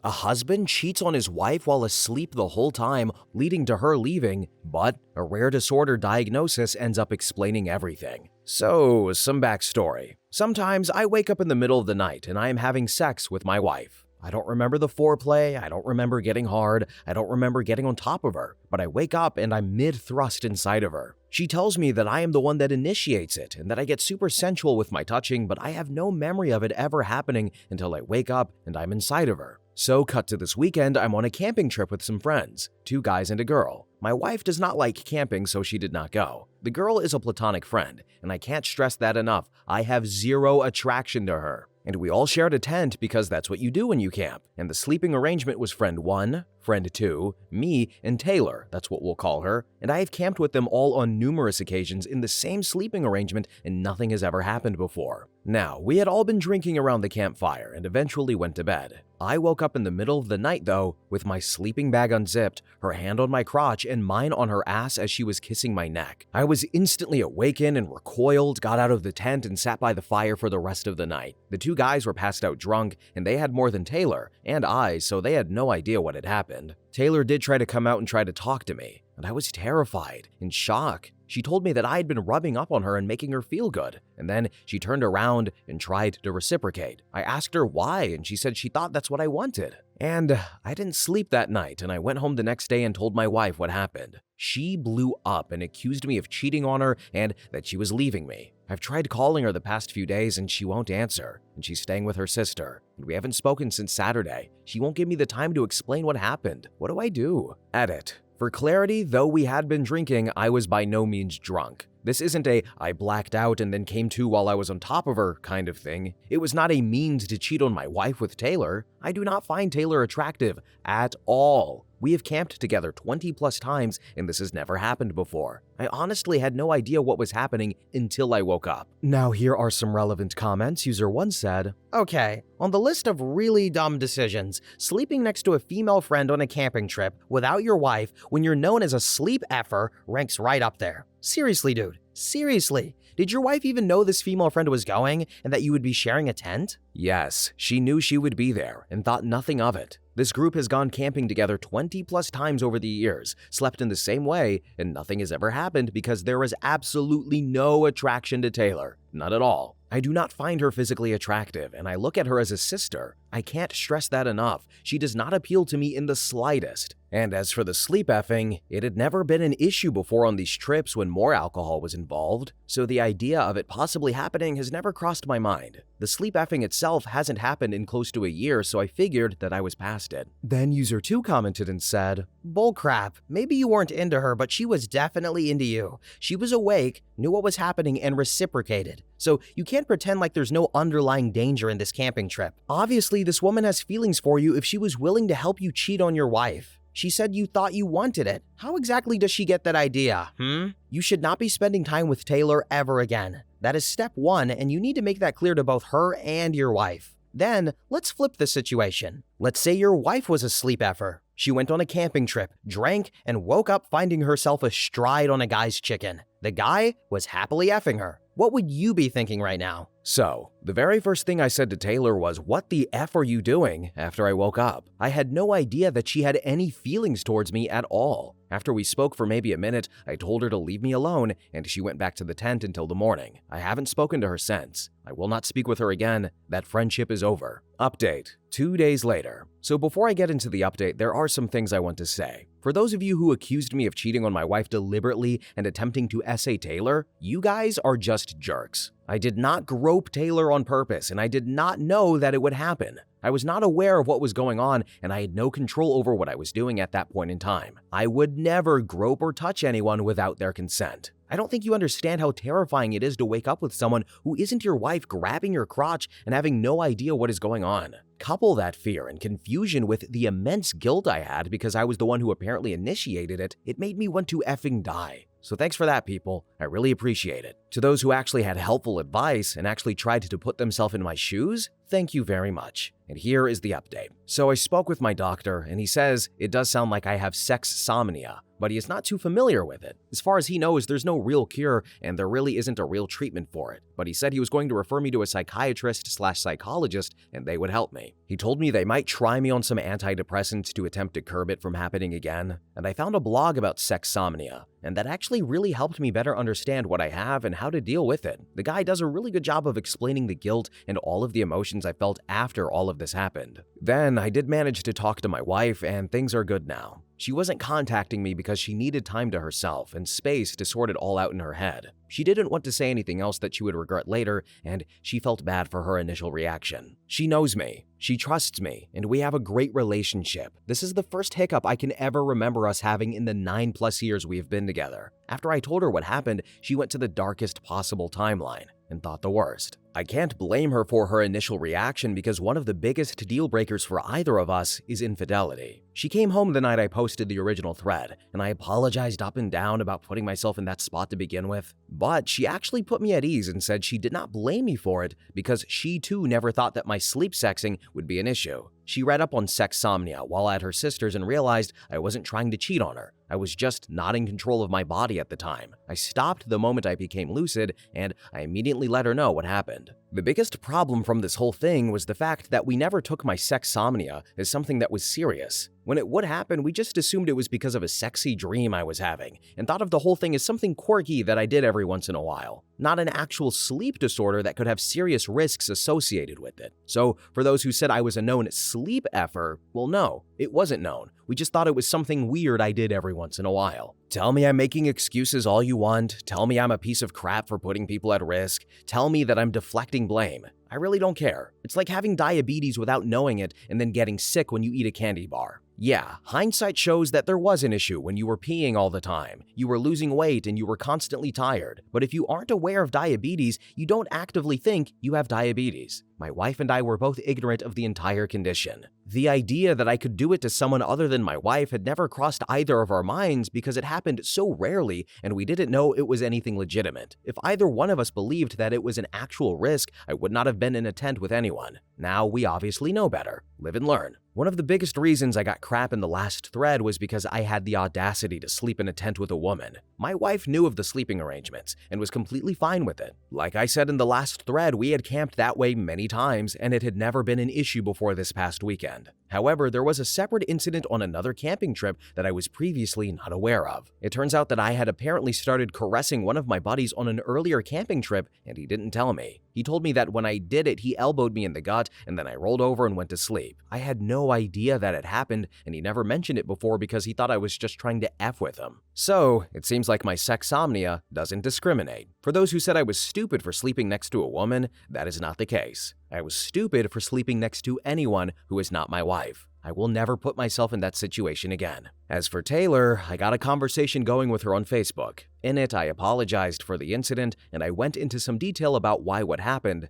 A husband cheats on his wife while asleep the whole time, leading to her leaving, but a rare disorder diagnosis ends up explaining everything. So, some backstory. Sometimes I wake up in the middle of the night and I am having sex with my wife. I don't remember the foreplay, I don't remember getting hard, I don't remember getting on top of her, but I wake up and I'm mid-thrust inside of her. She tells me that I am the one that initiates it and that I get super sensual with my touching, but I have no memory of it ever happening until I wake up and I'm inside of her. So cut to this weekend, I'm on a camping trip with some friends, 2 guys and a girl. My wife does not like camping, so she did not go. The girl is a platonic friend, and I can't stress that enough. I have zero attraction to her. And we all shared a tent because that's what you do when you camp. And the sleeping arrangement was friend 1, friend 2, me, and Taylor, that's what we'll call her. And I have camped with them all on numerous occasions in the same sleeping arrangement, and nothing has ever happened before. Now, we had all been drinking around the campfire and eventually went to bed. I woke up in the middle of the night though, with my sleeping bag unzipped, her hand on my crotch and mine on her ass as she was kissing my neck. I was instantly awakened and recoiled, got out of the tent and sat by the fire for the rest of the night. The 2 guys were passed out drunk and they had more than Taylor and I, so they had no idea what had happened. Taylor did try to come out and try to talk to me, and I was terrified, in shock. She told me that I had been rubbing up on her and making her feel good, and then she turned around and tried to reciprocate. I asked her why, and she said she thought that's what I wanted. And I didn't sleep that night, and I went home the next day and told my wife what happened. She blew up and accused me of cheating on her and that she was leaving me. I've tried calling her the past few days and she won't answer, and she's staying with her sister, and we haven't spoken since Saturday. She won't give me the time to explain what happened. What do I do? Edit. For clarity, though we had been drinking, I was by no means drunk. This isn't a I blacked out and then came to while I was on top of her kind of thing. It was not a means to cheat on my wife with Taylor. I do not find Taylor attractive at all. We have camped together 20 plus times and this has never happened before. I honestly had no idea what was happening until I woke up. Now here are some relevant comments. User 1 said, Okay, on the list of really dumb decisions, sleeping next to a female friend on a camping trip without your wife when you're known as a sleep effer ranks right up there. Seriously, dude. Seriously. Did your wife even know this female friend was going and that you would be sharing a tent? Yes, she knew she would be there and thought nothing of it. This group has gone camping together 20 plus times over the years, slept in the same way, and nothing has ever happened because there is absolutely no attraction to Taylor. Not at all. I do not find her physically attractive, and I look at her as a sister. I can't stress that enough. She does not appeal to me in the slightest. And as for the sleep effing, it had never been an issue before on these trips when more alcohol was involved, so the idea of it possibly happening has never crossed my mind. The sleep effing itself hasn't happened in close to a year, so I figured that I was past it. Then user 2 commented and said, Bullcrap. Maybe you weren't into her, but she was definitely into you. She was awake, knew what was happening, and reciprocated. So you can't pretend like there's no underlying danger in this camping trip. Obviously, this woman has feelings for you if she was willing to help you cheat on your wife. She said you thought you wanted it. How exactly does she get that idea, You should not be spending time with Taylor ever again. That is step 1, and you need to make that clear to both her and your wife. Then, let's flip the situation. Let's say your wife was a sleep effer. She went on a camping trip, drank, and woke up finding herself astride on a guy's chicken. The guy was happily effing her. What would you be thinking right now? So, the very first thing I said to Taylor was, "What the F are you doing?" after I woke up. I had no idea that she had any feelings towards me at all. After we spoke for maybe a minute, I told her to leave me alone, and she went back to the tent until the morning. I haven't spoken to her since. I will not speak with her again. That friendship is over. Update. 2 days later. So before I get into the update, there are some things I want to say. For those of you who accused me of cheating on my wife deliberately and attempting to essay Taylor, you guys are just jerks. I did not grope Taylor on purpose, and I did not know that it would happen. I was not aware of what was going on, and I had no control over what I was doing at that point in time. I would never grope or touch anyone without their consent. I don't think you understand how terrifying it is to wake up with someone who isn't your wife grabbing your crotch and having no idea what is going on. Couple that fear and confusion with the immense guilt I had because I was the one who apparently initiated it, it made me want to effing die. So thanks for that, people. I really appreciate it. To those who actually had helpful advice and actually tried to put themselves in my shoes, Thank you very much. And here is the update. So I spoke with my doctor, and he says it does sound like I have sexsomnia, but he is not too familiar with it. As far as he knows, there's no real cure, and there really isn't a real treatment for it. But he said he was going to refer me to a psychiatrist/psychologist, and they would help me. He told me they might try me on some antidepressants to attempt to curb it from happening again, and I found a blog about sexsomnia, and that actually really helped me better understand what I have and how to deal with it. The guy does a really good job of explaining the guilt and all of the emotions I felt after all of this happened. Then I did manage to talk to my wife, and things are good now. She wasn't contacting me because she needed time to herself and space to sort it all out in her head. She didn't want to say anything else that she would regret later, and she felt bad for her initial reaction. She knows me, she trusts me, and we have a great relationship. This is the first hiccup I can ever remember us having in the 9+ years we have been together. After I told her what happened, she went to the darkest possible timeline and thought the worst. I can't blame her for her initial reaction because one of the biggest deal breakers for either of us is infidelity. She came home the night I posted the original thread, and I apologized up and down about putting myself in that spot to begin with. But she actually put me at ease and said she did not blame me for it because she too never thought that my sleep sexing would be an issue. She read up on sexsomnia while at her sister's and realized I wasn't trying to cheat on her. I was just not in control of my body at the time. I stopped the moment I became lucid, and I immediately let her know what happened. The biggest problem from this whole thing was the fact that we never took my sexsomnia as something that was serious. When it would happen, we just assumed it was because of a sexy dream I was having, and thought of the whole thing as something quirky that I did every once in a while, not an actual sleep disorder that could have serious risks associated with it. So, for those who said I was a known sleep effer, well, no, it wasn't known. We just thought it was something weird I did every once in a while. Tell me I'm making excuses all you want, tell me I'm a piece of crap for putting people at risk, tell me that I'm deflecting blame. I really don't care. It's like having diabetes without knowing it and then getting sick when you eat a candy bar. Yeah, hindsight shows that there was an issue when you were peeing all the time, you were losing weight, and you were constantly tired. But if you aren't aware of diabetes, you don't actively think you have diabetes. My wife and I were both ignorant of the entire condition. The idea that I could do it to someone other than my wife had never crossed either of our minds because it happened so rarely and we didn't know it was anything legitimate. If either one of us believed that it was an actual risk, I would not have been in a tent with anyone. Now we obviously know better. Live and learn. One of the biggest reasons I got crap in the last thread was because I had the audacity to sleep in a tent with a woman. My wife knew of the sleeping arrangements and was completely fine with it. Like I said in the last thread, we had camped that way many times and it had never been an issue before this past weekend. However, there was a separate incident on another camping trip that I was previously not aware of. It turns out that I had apparently started caressing one of my buddies on an earlier camping trip and he didn't tell me. He told me that when I did it, he elbowed me in the gut and then I rolled over and went to sleep. I had no idea that it happened and he never mentioned it before because he thought I was just trying to F with him. So, it seems like my sexsomnia doesn't discriminate. For those who said I was stupid for sleeping next to a woman, that is not the case. I was stupid for sleeping next to anyone who is not my wife. I will never put myself in that situation again. As for Taylor, I got a conversation going with her on Facebook. In it, I apologized for the incident and I went into some detail about why what happened.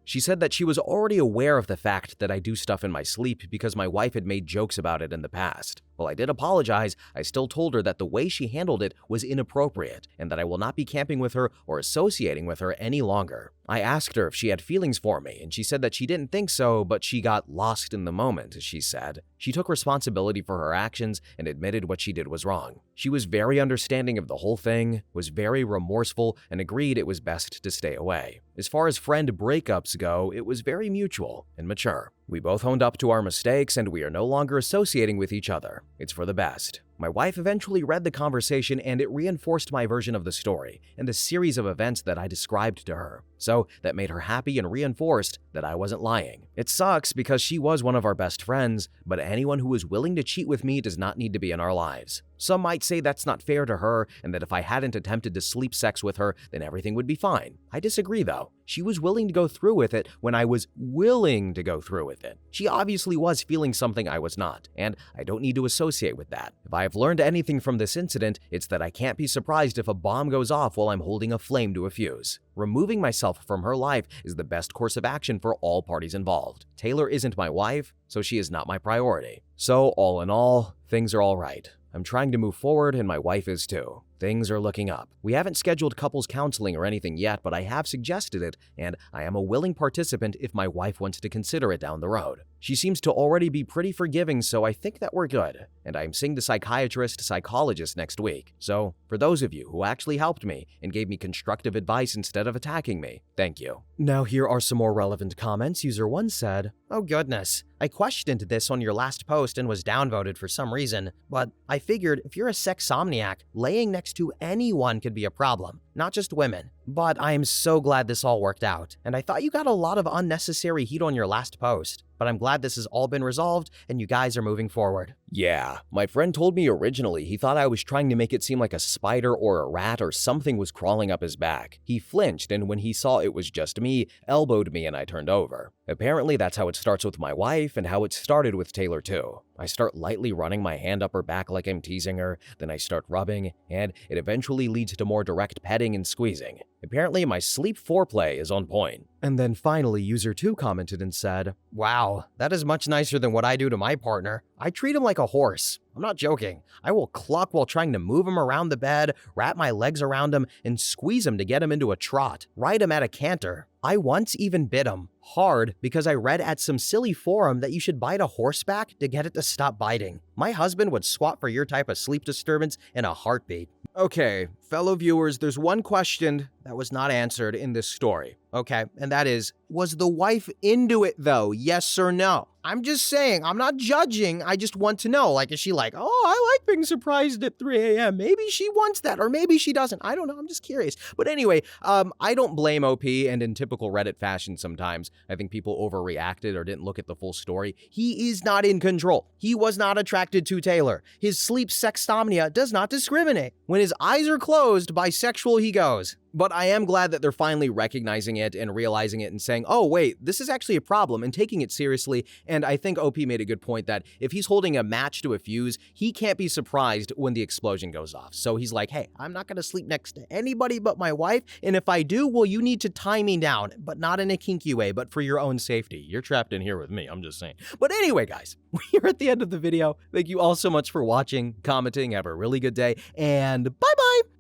She said that she was already aware of the fact that I do stuff in my sleep because my wife had made jokes about it in the past. While I did apologize, I still told her that the way she handled it was inappropriate and that I will not be camping with her or associating with her any longer. I asked her if she had feelings for me, and she said that she didn't think so, but she got lost in the moment, as she said. She took responsibility for her actions and admitted what she did was wrong. She was very understanding of the whole thing, was very remorseful, and agreed it was best to stay away. As far as friend breakups go, it was very mutual and mature. We both owned up to our mistakes and we are no longer associating with each other. It's for the best. My wife eventually read the conversation and it reinforced my version of the story and the series of events that I described to her. So that made her happy and reinforced that I wasn't lying. It sucks because she was one of our best friends, but anyone who is willing to cheat with me does not need to be in our lives. Some might say that's not fair to her and that if I hadn't attempted to sleep sex with her, then everything would be fine. I disagree though. She was willing to go through with it when I was willing to go through with it. She obviously was feeling something I was not, and I don't need to associate with that. If I have learned anything from this incident, it's that I can't be surprised if a bomb goes off while I'm holding a flame to a fuse. Removing myself from her life is the best course of action for all parties involved. Taylor isn't my wife, so she is not my priority. So all in all, things are all right. I'm trying to move forward and my wife is too. things are looking up. We haven't scheduled couples counseling or anything yet, but I have suggested it, and I am a willing participant if my wife wants to consider it down the road. She seems to already be pretty forgiving, so I think that we're good. And I'm seeing the psychologist next week. So, for those of you who actually helped me and gave me constructive advice instead of attacking me, thank you. Now here are some more relevant comments. User 1 said, "Oh goodness, I questioned this on your last post and was downvoted for some reason, but I figured if you're a sexomniac, laying next to anyone could be a problem, not just women. But I am so glad this all worked out, and I thought you got a lot of unnecessary heat on your last post. But I'm glad this has all been resolved and you guys are moving forward." Yeah, my friend told me originally he thought I was trying to make it seem like a spider or a rat or something was crawling up his back. He flinched, and when he saw it was just me, elbowed me and I turned over. Apparently that's how it starts with my wife and how it started with Taylor too. I start lightly running my hand up her back like I'm teasing her, then I start rubbing, and it eventually leads to more direct petting and squeezing. Apparently my sleep foreplay is on point. And then finally, user 2 commented and said, "Wow, that is much nicer than what I do to my partner. I treat him like a horse. I'm not joking. I will cluck while trying to move him around the bed, wrap my legs around him, and squeeze him to get him into a trot, ride him at a canter. I once even bit him hard because I read at some silly forum that you should bite a horseback to get it to stop biting. My husband would swap for your type of sleep disturbance in a heartbeat." Okay, fellow viewers, there's one question that was not answered in this story. Okay, and that is, was the wife into it though? Yes or no? I'm just saying, I'm not judging, I just want to know. Like, is she like, "Oh, I like being surprised at 3 a.m. Maybe she wants that, or maybe she doesn't. I don't know, I'm just curious. But anyway, I don't blame OP, and in typical Reddit fashion sometimes, I think people overreacted or didn't look at the full story. He is not in control. He was not attracted to Taylor. His sleep sextomnia does not discriminate. When his eyes are closed, bisexual he goes. But I am glad that they're finally recognizing it and realizing it and saying, oh, wait, this is actually a problem, and taking it seriously. And I think OP made a good point that if he's holding a match to a fuse, he can't be surprised when the explosion goes off. So he's like, hey, I'm not going to sleep next to anybody but my wife. And if I do, well, you need to tie me down, but not in a kinky way, but for your own safety. You're trapped in here with me. I'm just saying. But anyway, guys, we're at the end of the video. Thank you all so much for watching, commenting. Have a really good day, and bye.